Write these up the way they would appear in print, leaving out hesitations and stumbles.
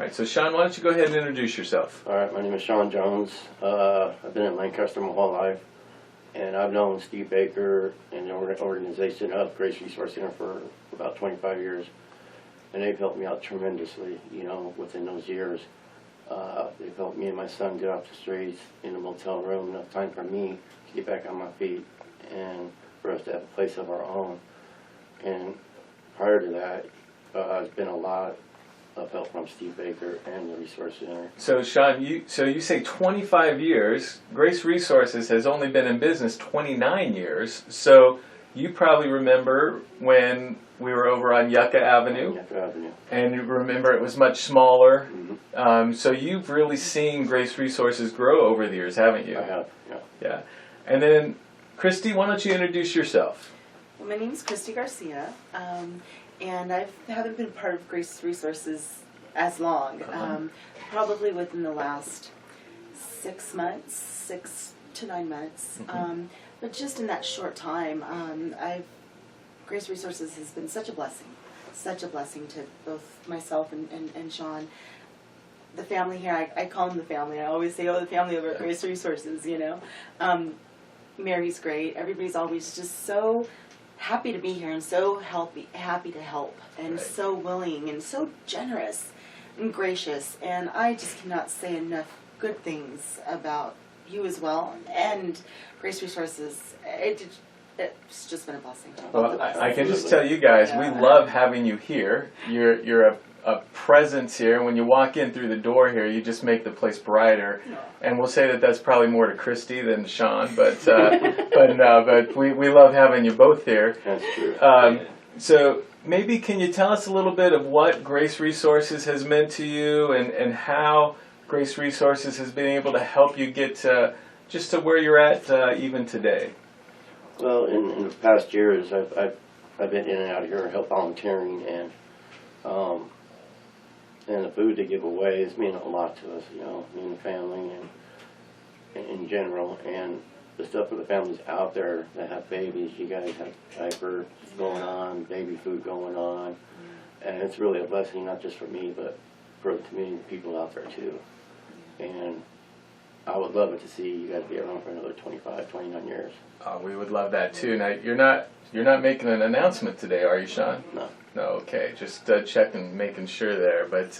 right, so Sean, why don't you go ahead and introduce yourself? All right, my name is Sean Jones. I've been in Lancaster my whole life, and I've known Steve Baker and the organization of Grace Resource Center for about 25 years, and they've helped me out tremendously, you know, within those years. They've helped me and my son get off the streets in a motel room, enough time for me to get back on my feet and for us to have a place of our own. And prior to that, it's been a lot of help from Steve Baker and the Resource Center. So Sean, you say 25 years. Grace Resources has only been in business 29 years. So you probably remember when we were over on Yucca Avenue. Yucca Avenue. And you remember it was much smaller. Mm-hmm. So you've really seen Grace Resources grow over the years, haven't you? I have, yeah. Yeah. And then, Christy, why don't you introduce yourself? Well, my name is Christy Garcia, and I haven't been part of Grace Resources as long. Probably within the last 6 months, 6 to 9 months. Mm-hmm. But just in that short time, Grace Resources has been such a blessing to both myself and Sean. The family here, I call them the family. I always say, oh, the family over at Grace Resources, you know. Mary's great. Everybody's always just so happy to be here and so happy to help and right. So willing and so generous and gracious. And I just cannot say enough good things about you as well and Grace Resources. It's just been a blessing. Well, I can just tell you guys, we love having you here. You're a presence here, and when you walk in through the door here, you just make the place brighter. No. And we'll say that that's probably more to Christy than to Sean, but we love having you both here. That's true. So maybe can you tell us a little bit of what Grace Resources has meant to you, and how Grace Resources has been able to help you get just to where you're at even today? Well, in the past years, I've been in and out of here, help volunteering, and the food they give away has meant a lot to us, you know, me and the family and in general. And the stuff for the families out there that have babies, you guys have diapers going on, baby food going on, and it's really a blessing, not just for me, but for the community of people out there too. And I would love it to see you guys be around for another 25, 29 years. We would love that too. Now, you're not making an announcement today, are you, Sean? No. No, okay. Just checking, making sure there. But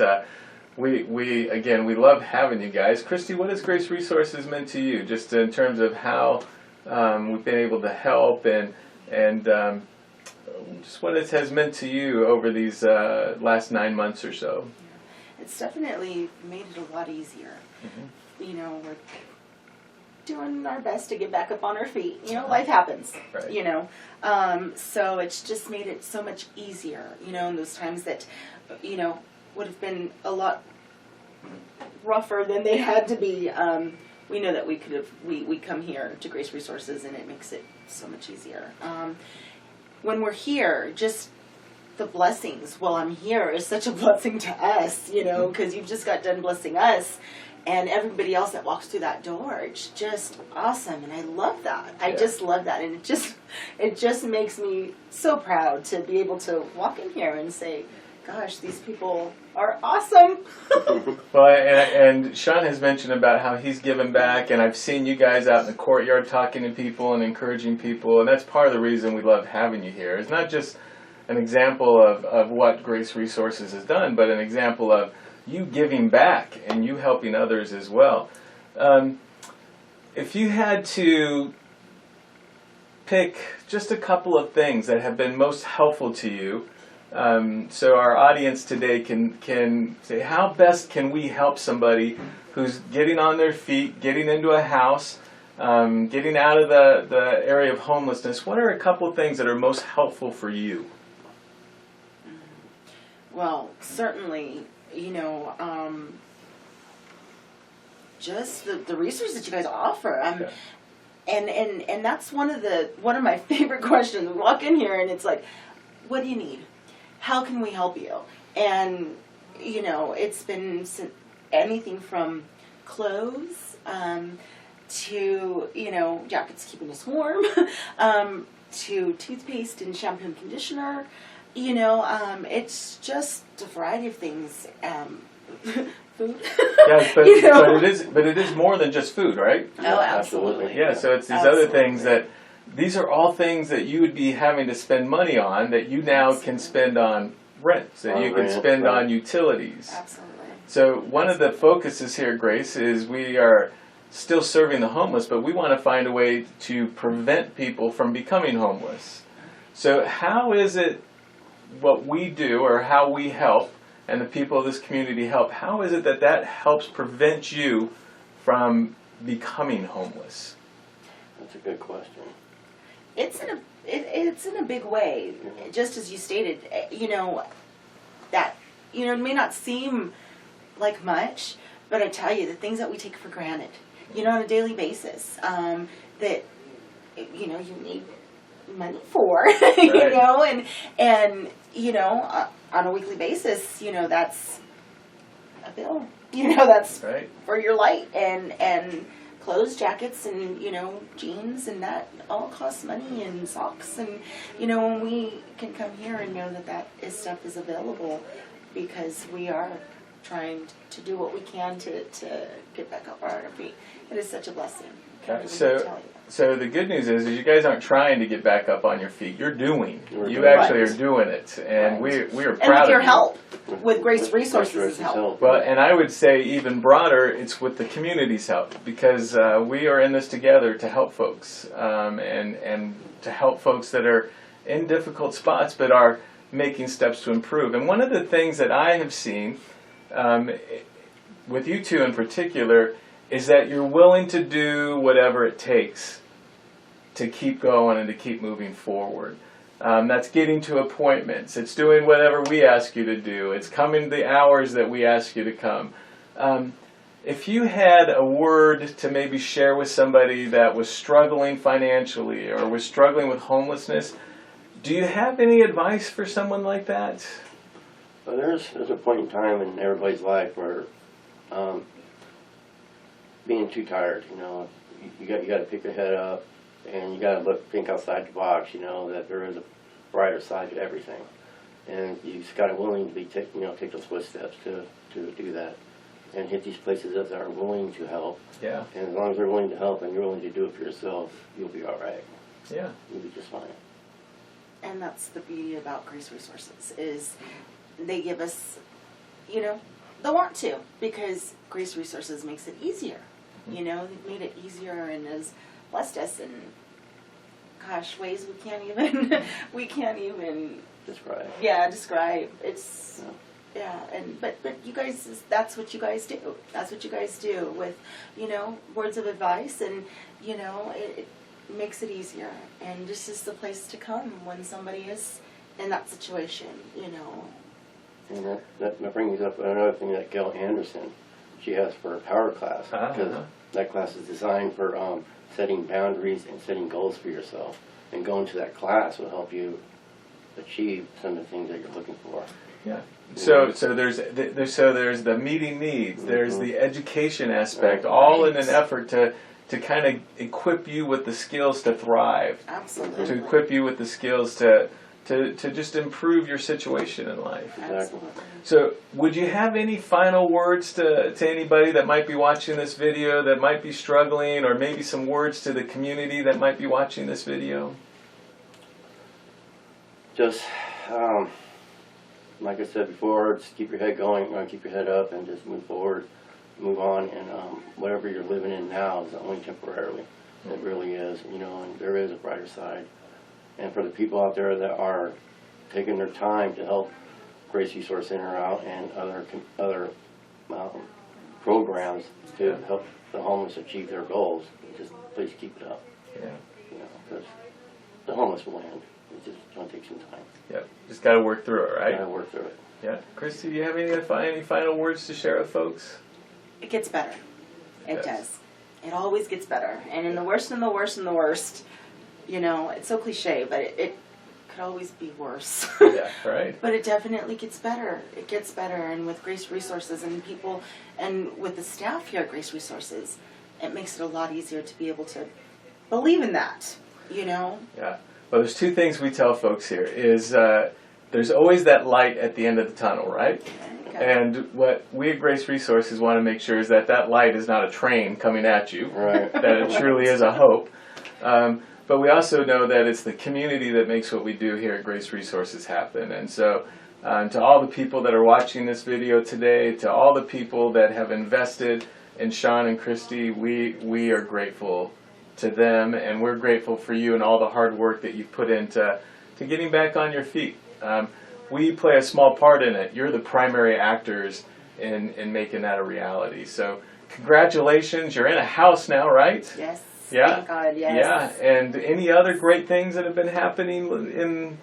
we love having you guys. Christy, what has Grace Resources meant to you, just in terms of how we've been able to help and just what it has meant to you over these last 9 months or so? It's definitely made it a lot easier. Mm-hmm. You know, we're doing our best to get back up on our feet. You know, life happens. Right. You know, so it's just made it so much easier. You know, in those times that, you know, would have been a lot rougher than they had to be. We know that we come here to Grace Resources, and it makes it so much easier. When we're here, just the blessings while I'm here is such a blessing to us, you know, because you've just got done blessing us. And everybody else that walks through that door, it's just awesome, and I love that. I just love that, and it just makes me so proud to be able to walk in here and say, "Gosh, these people are awesome." Well, and Sean has mentioned about how he's given back, and I've seen you guys out in the courtyard talking to people and encouraging people, and that's part of the reason we love having you here. It's not just an example of what Grace Resources has done, but an example of you giving back and you helping others as well. If you had to pick just a couple of things that have been most helpful to you, so our audience today can say, how best can we help somebody who's getting on their feet, getting into a house, getting out of the area of homelessness? What are a couple of things that are most helpful for you? Well, certainly, you know, just the resources that you guys offer. And that's one of my favorite questions. We walk in here and it's like, what do you need? How can we help you? And, you know, it's been anything from clothes to, you know, jackets keeping us warm, to toothpaste and shampoo and conditioner. You know, it's just a variety of things. food. Yes, but, You know? but it is more than just food, right? Oh, absolutely. Yeah, so it's these other things that, these are all things that you would be having to spend money on that you now can spend on rent, that you can spend on utilities. Absolutely. So one of the focuses here, Grace, is we are still serving the homeless, but we want to find a way to prevent people from becoming homeless. So how is it what we do, or how we help, and the people of this community help, how is it that that helps prevent you from becoming homeless? That's a good question. It's in a big way, just as you stated. You know, that, you know, it may not seem like much, but I tell you, the things that we take for granted, you know, on a daily basis, that, you know, you need money for, you know, and you know, on a weekly basis, you know, that's a bill, you know, that's for your light and clothes, jackets, and, you know, jeans, and that all costs money, and socks, and, you know, when we can come here and know that stuff is available, because we are trying to do what we can to get back up on our feet. It is such a blessing. So the good news is you guys aren't trying to get back up on your feet. You're doing. You actually are doing it, and we are proud of you. And with your help, with Grace Resources' help. Well, and I would say even broader, it's with the community's help, because we are in this together to help folks, and to help folks that are in difficult spots but are making steps to improve. And one of the things that I have seen with you two in particular is that you're willing to do whatever it takes to keep going and to keep moving forward. That's getting to appointments. It's doing whatever we ask you to do. It's coming the hours that we ask you to come. If you had a word to maybe share with somebody that was struggling financially or was struggling with homelessness, do you have any advice for someone like that? Well, there's a point in time in everybody's life where being too tired, you know, you got to pick your head up, and you got to think outside the box. You know that there is a brighter side to everything, and you just got to willing to take those footsteps to do that, and hit these places that are willing to help. Yeah. And as long as they're willing to help and you're willing to do it for yourself, you'll be all right. Yeah. You'll be just fine. And that's the beauty about Grace Resources, is they give us, you know, the want to, because Grace Resources makes it easier. You know, they've made it easier and has blessed us in, gosh, ways we can't even Describe. Yeah, describe. It's and but you guys, that's what you guys do. That's what you guys do with, you know, words of advice, and you know, it makes it easier, and this is the place to come when somebody is in that situation, you know. And that brings up another thing that Gail Anderson, she has for a power class, because that class is designed for setting boundaries and setting goals for yourself, and going to that class will help you achieve some of the things that you're looking for. Yeah. So there's the meeting needs, there's the education aspect, all in an effort to kind of equip you with the skills to thrive. Absolutely. To equip you with the skills to just improve your situation in life. Absolutely. So would you have any final words to anybody that might be watching this video, that might be struggling, or maybe some words to the community that might be watching this video? Just, like I said before, just keep your head going, keep your head up, and just move forward, move on, and whatever you're living in now is only temporarily. It really is, you know, and there is a brighter side. And for the people out there that are taking their time to help Grace Resource Center out and other programs to help the homeless achieve their goals, just please keep it up. Yeah. You know, because the homeless will end. It's just going to take some time. Yeah. Just got to work through it, right? Got to work through it. Yeah. Christy, do you have any final words to share with folks? It gets better. It does. It always gets better. And in the worst and the worst and the worst, you know, it's so cliche, but it could always be worse. Yeah, right. But it definitely gets better. It gets better. And with Grace Resources and people, and with the staff here at Grace Resources, it makes it a lot easier to be able to believe in that, you know? Yeah. Well, there's two things we tell folks here is there's always that light at the end of the tunnel, right? And what we at Grace Resources want to make sure is that that light is not a train coming at you, Right. that it truly is a hope. But we also know that it's the community that makes what we do here at Grace Resources happen. And so to all the people that are watching this video today, to all the people that have invested in Sean and Christy, we are grateful to them, and we're grateful for you and all the hard work that you've put into getting back on your feet. We play a small part in it. You're the primary actors in making that a reality. So congratulations, you're in a house now, right? Yes. Yeah. Thank God, yes. Yeah, and any other great things that have been happening in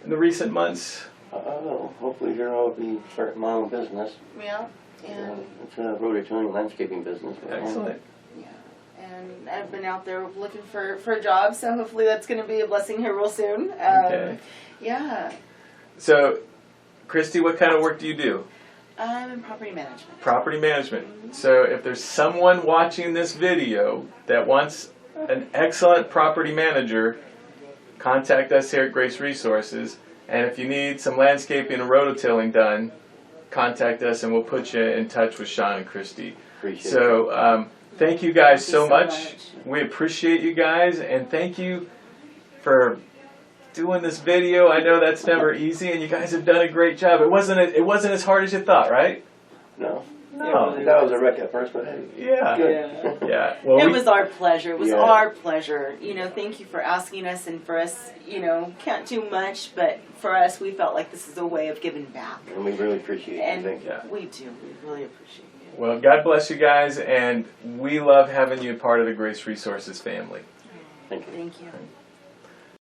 the recent months? Hopefully here I'll be starting my own business. Yeah. And It's a rototooling landscaping business. Excellent. yeah. And I've been out there looking for a job, so hopefully that's going to be a blessing here real soon. Okay. Yeah. So, Christy, what kind of work do you do? I'm in property management. Property management. So if there's someone watching this video that wants an excellent property manager, contact us here at Grace Resources. And if you need some landscaping and rototilling done, contact us and we'll put you in touch with Sean and Christy. Appreciate it. So thank you guys Thank you so so much. much. We appreciate you guys, and thank you for doing this video. I know that's never easy, and you guys have done a great job. It wasn't as hard as you thought, right? No. No. That was a wreck at first, but hey. Yeah. Yeah. Yeah. Well, It was our pleasure. It was Yeah. our pleasure. You know, thank you for asking us, and for us, you know, can't do much, but for us, we felt like this is a way of giving back. And we really appreciate it. And Thank you. Yeah. we do. We really appreciate it. Well, God bless you guys, and we love having you a part of the Grace Resources family. Thank you. Thank you.